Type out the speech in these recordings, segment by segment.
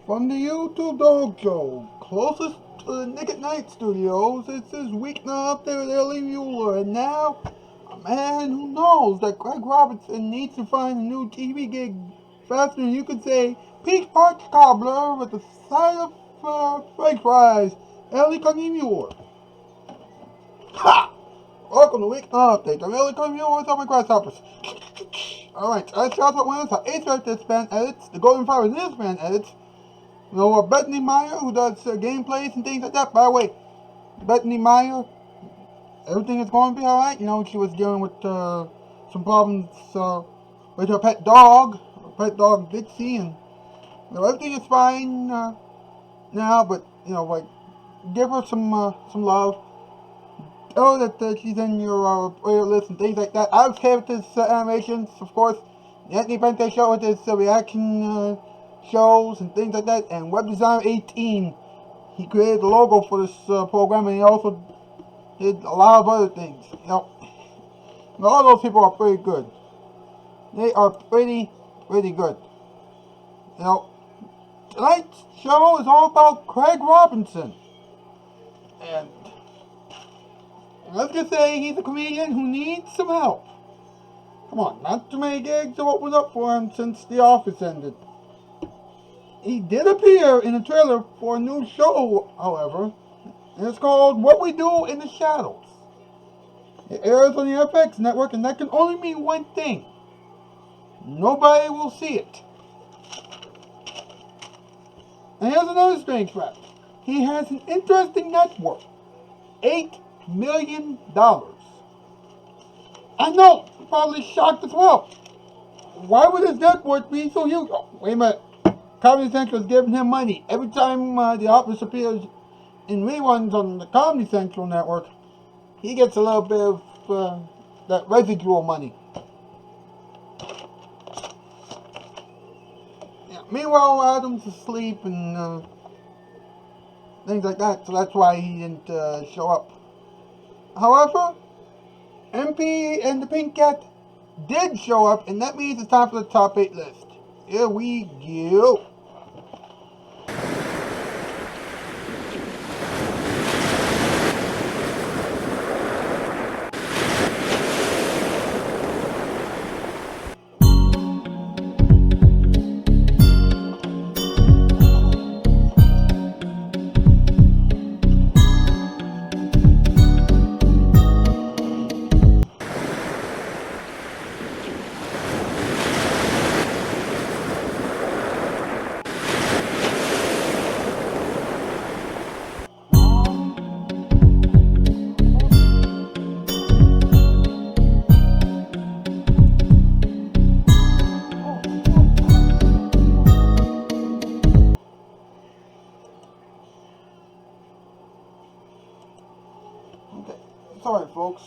From the YouTube Dog Show, closest to the Nick at Night studios, this is Weeknight up there with Ellie Muller, and now, a man who knows that Greg Robertson needs to find a new TV gig faster than you could say peach parch cobbler with a side of french fries, Ellie Muller. Ha! Welcome to Weeknight Update. I'm Ellie Muller with all my grasshoppers. Alright, so that's Shoutout winners, our Ace this band edits, the Golden Fire in this band edits. You know, Bethany Meyer, who does gameplays and things like that. By the way, Bethany Meyer, everything is going to be alright. You know, she was dealing with some problems with her pet dog Dixie, and you know, everything is fine now. But you know, like, give her some love. Tell her that she's in your prayer list and things like that. I was here with his animations, of course. The Anthony Pente show with his reaction shows and things like that, and Web Designer 18, he created the logo for this program, and he also did a lot of other things. You know, and all those people are pretty good. They are pretty good. You know, tonight's show is all about Craig Robinson, and let's just say he's a comedian who needs some help. Come on, not too many gigs have opened up for him since The Office ended. He did appear in a trailer for a new show, however, and it's called What We Do in the Shadows. It airs on the FX network, and that can only mean one thing: nobody will see it. And here's another strange fact: he has an interesting net worth, $8 million. I know, you're probably shocked as well. Why would his net worth be so huge? Oh, wait a minute. Comedy Central is giving him money. Every time The Office appears in reruns on the Comedy Central network, he gets a little bit of that residual money. Yeah, meanwhile, Adam's asleep and things like that, so that's why he didn't show up. However, MP and the Pink Cat did show up, and that means it's time for the top 8 list. Here we go. Sorry, folks.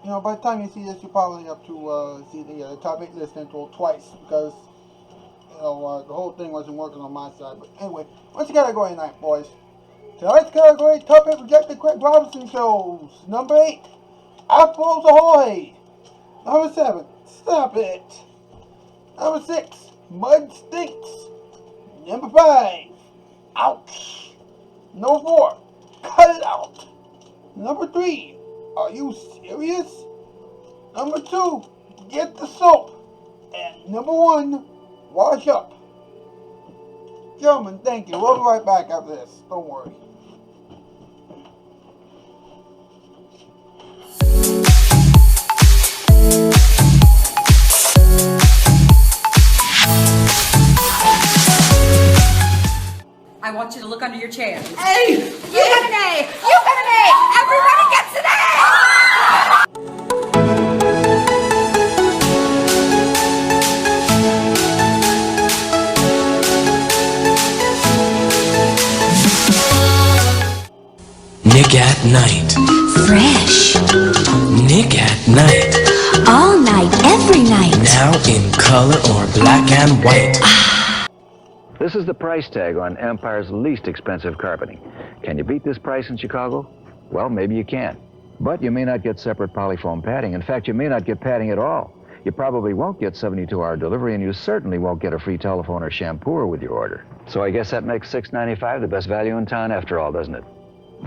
You know, by the time you see this, you probably have to see the top 8 list intro twice, because you know the whole thing wasn't working on my side. But anyway, what's the category tonight, boys? Tonight's category: top 8 rejected Craig Robinson shows. Number 8, Afros Ahoy. Number 7, Stop It. Number 6, Mud Stinks. Number 5, Ouch. Number 4, Cut It Out. Number 3, Are You Serious? Number 2, Get the Soap. And number 1, Wash Up. Gentlemen, thank you. We'll be right back after this. Don't worry. I want you to look under your chair. A! You got an A! You got an A! Everybody gets an A! Nick at Night. Fresh. Nick at Night. All night, every night. Now in color or black and white. This is the price tag on Empire's least expensive carpeting. Can you beat this price in Chicago? Well, maybe you can. But you may not get separate polyfoam padding. In fact, you may not get padding at all. You probably won't get 72-hour delivery, and you certainly won't get a free telephone or shampoo with your order. So I guess that makes $6.95 the best value in town after all, doesn't it?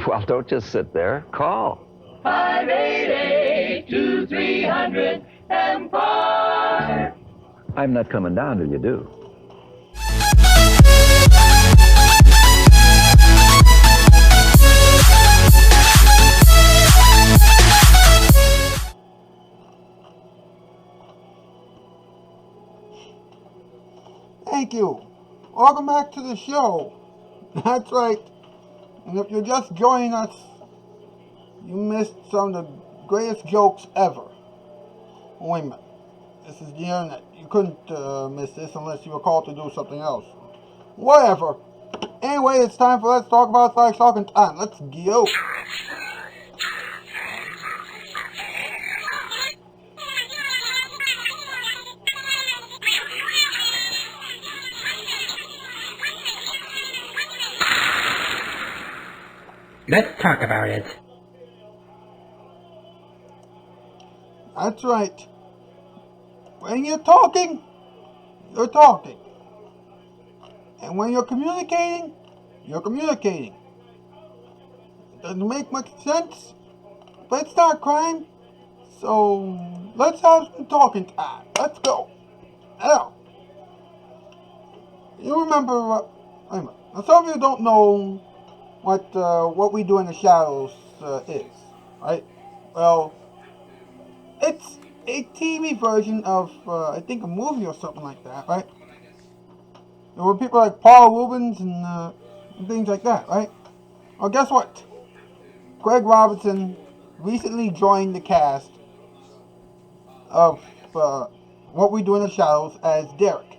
Well, don't just sit there. Call. 588-2300 Empire. I'm not coming down till you do. Thank you. Welcome back to the show. That's right. And if you're just joining us, you missed some of the greatest jokes ever. Wait a minute. This is the internet. You couldn't miss this unless you were called to do something else. Whatever. Anyway, it's time for Let's Talk About Slash Talking Time. Let's go. Let's talk about it. That's right. When you're talking, you're talking. And when you're communicating, you're communicating. Doesn't make much sense, but it's not crime. So let's have some talking time. Let's go. Now, you remember, wait a minute. Now, some of you don't know what we do in the shadows is, right? Well, it's a TV version of, I think, a movie or something like that, right? There were people like Paul Rubens and things like that, right? Well, guess what? Craig Robinson recently joined the cast of What We Do in the Shadows as Derek,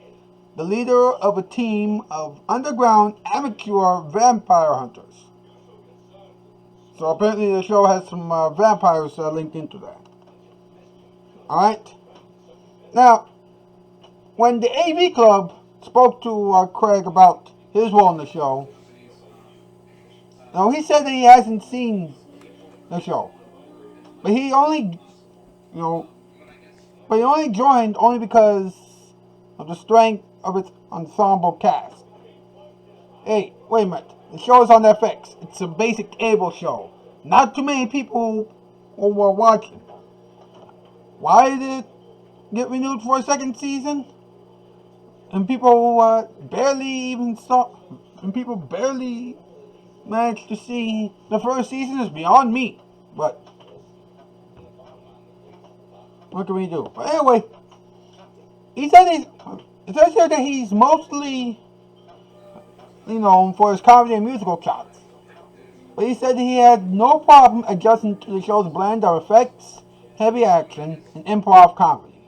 the leader of a team of underground amateur vampire hunters. So apparently the show has some vampires linked into that. Alright? Now, when the AV Club spoke to Craig about his role in the show, now he said that he hasn't seen the show. But he only, joined only because of the strength of its ensemble cast. Hey, wait a minute. The show is on FX. It's a basic cable show. Not too many people were watching. Why did it get renewed for a second season? And people barely managed to see the first season is beyond me. But what can we do? But anyway, he said that he's mostly known for his comedy and musical chops. But he said that he had no problem adjusting to the show's blend of effects, heavy action, and improv comedy.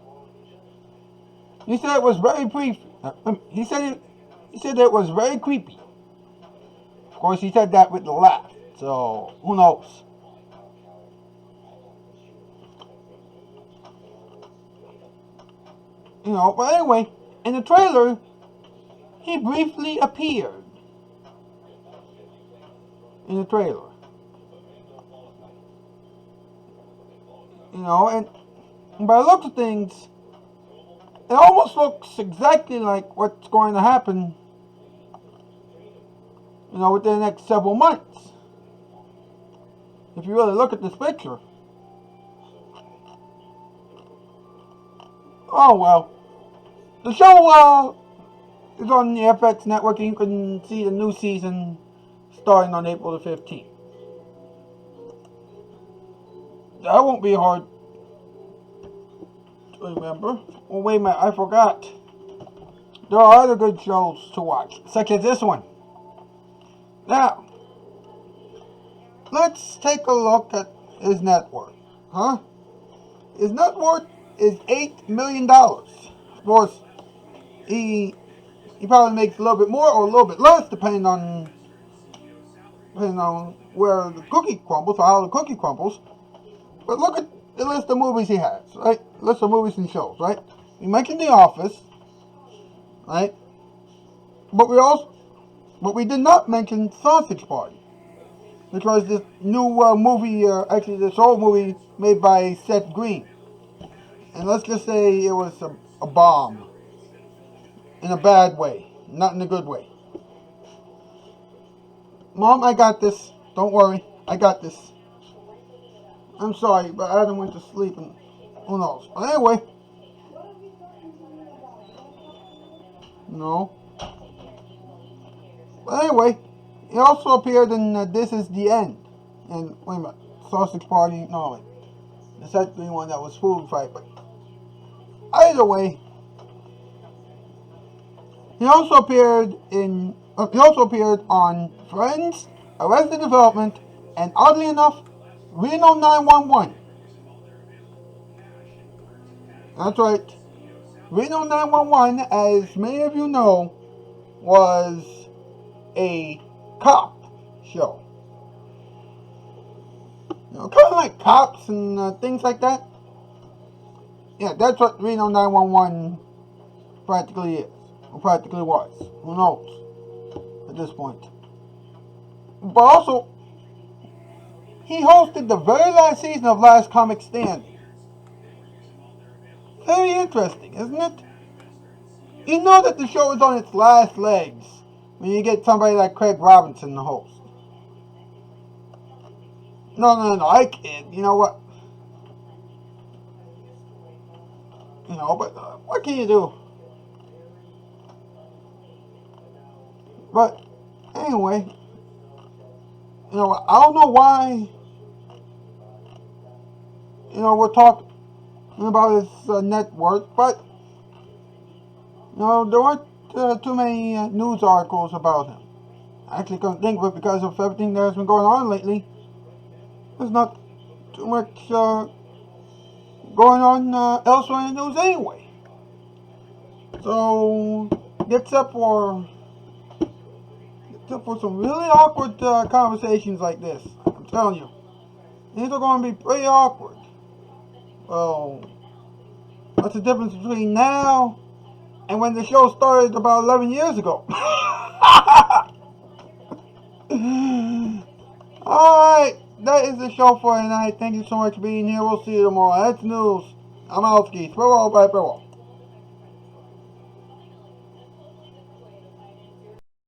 He said it was very brief. He said that it was very creepy. Of course, he said that with a laugh. So who knows? But anyway, in the trailer, he briefly appeared. In the trailer. And by the looks of things, it almost looks exactly like what's going to happen, within the next several months. If you really look at this picture. Oh well. The show is on the FX network, and you can see the new season starting on April the 15th. That won't be hard to remember. Oh, wait a minute, I forgot. There are other good shows to watch, such as this one. Now, let's take a look at his net worth. His net worth is $8 million. Of course, he probably makes a little bit more or a little bit less, depending on where the cookie crumbles or how the cookie crumbles. But look at the list of movies he has, right? List of movies and shows, right? We mentioned The Office, right? But we did not mention Sausage Party, which was this new movie, this old movie made by Seth Green. and let's just say it was a bomb. In a bad way, not in a good way. Mom, I got this. Don't worry, I got this. I'm sorry, but Adam went to sleep and who knows. But anyway. No. But anyway, he also appeared in This Is the End. And, wait a minute, Sausage Party, no, wait. The second one that was Food Fight, but either way, he also appeared on Friends, Arrested Development, and oddly enough, Reno 911. That's right. Reno 911, as many of you know, was a cop show. You know, kind of like cops and things like that. Yeah, that's what Reno 911 practically is. Or practically was. Who knows at this point. But also, he hosted the very last season of Last Comic Standing. Very interesting, isn't it? You know that the show is on its last legs when you get somebody like Craig Robinson the host. No, I kid. You know what? You know, but what can you do? But anyway, you know, I don't know why. You know, we're talking about his net worth, but you know, there weren't too many news articles about him. I actually couldn't think of it because of everything that's been going on lately. There's not too much going on elsewhere in the news anyway. So, except for some really awkward conversations like this, I'm telling you, these are going to be pretty awkward. Well, what's the difference between now and when the show started about 11 years ago? Alright, that is the show for tonight. Thank you so much for being here. We'll see you tomorrow. That's news. I'm Alski. Farewell, bye, farewell.